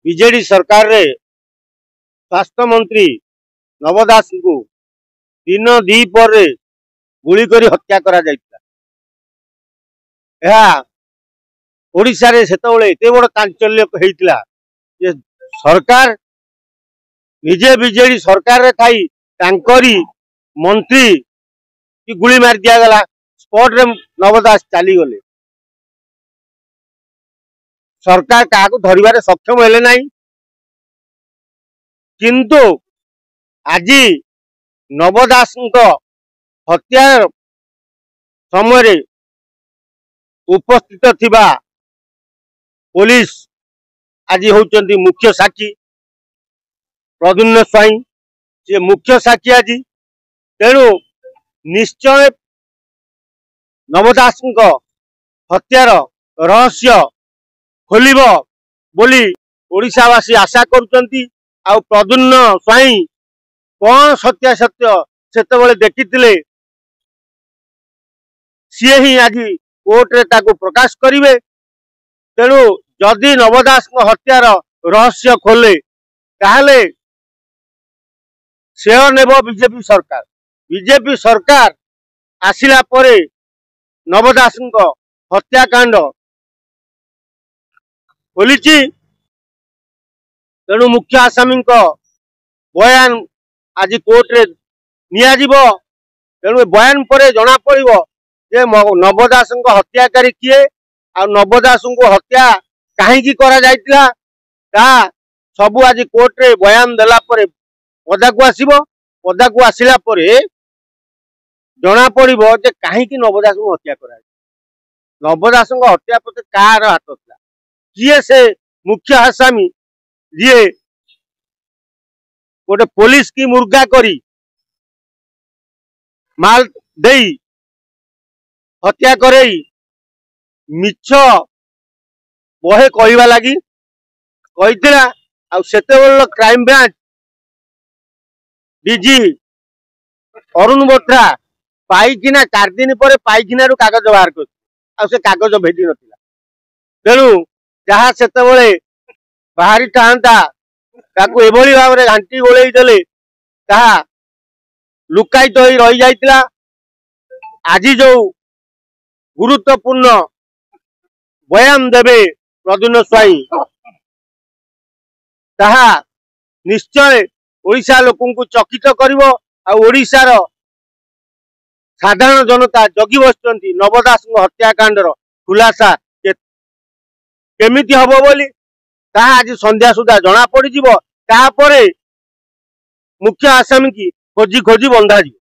BJD सरकार रे स्वास्थ्य मंत्री नव दास को दिन दीपर गुली करी हत्या करा जायतिला। ओडिशा रे सेतबेले एते बड़ चांचल्य होइतिला जे सरकार निजे बीजेडी सरकार रे थाई तांकरी मंत्री की गुली मार दिया गला। स्पॉट रे नव दास चली गले। सरकार का धरबार सक्षम हेले नहीं, किंतु आज नव दास हत्या समय उपस्थित थिबा पुलिस आज होउचंती मुख्य साक्षी प्रद्युम्न स्वाई से मुख्य साक्षी आज। तेणु निश्चय नव दास हत्यार रहस्य खोलिब बोली ओडिशावासी आशा करुचंती। आ प्रद्युम्न स्वाई कौन सत्यासत्य सेतबेले देखिथिले सी ही आज कोर्ट रे ताको प्रकाश करिवे। तेणु जदि नव दास हत्यार रहस्य खोले ताहले सेह नेब बीजेपी सरकार। बीजेपी सरकार आसिला परे नव दास हत्याकांड खोलिची। तेणु मुख्य आसामी बयान आज कोर्ट रे निया जीवो। तेणु बयान परे जना पड़िबो जे नव दास हत्याकारी किए आ नव दास को हत्या कहीं करा जायतिला ता सबु आज कोर्ट रे बयान देला परे पदा को आसीबो। पदा को आसिला परे जना पड़िबो जे कहीं नव दास को हत्या करा। नव दास हत्या पते कार हाथ था, किए से मुख्य आसामी जी गोटे पुलिस की मुर्गा करी माल देई हत्या करई मिछ बहे कहवा लगी कहीला। आ सेतेबेल crime branch DG Arun Bothra पाइकिना 4 दिन पर पाइकिना रु कागज बाहर कर कागज भेटी नथिला। तेणु जहाँ सेतेबेले बाहरी था ताकू एभली भाव में घांटी गोलई देले ताहा लुकायित होई रही जाइतिला। आज जो गुरुत्वपूर्ण बयान देवे प्रद्युम्न स्वाई ताहा निश्चय ओडिशा लोकन को चकित करिवो। आ ओडिशार साधारण जनता जगी बसचंती नव दास हत्याकांडर खुलासा केमिति हबो बोली ताहा आज संध्या सुधा जना पड़ी जीवो। तापरे मुख्य आसामी की खोजी खोजी बंधा जीवो।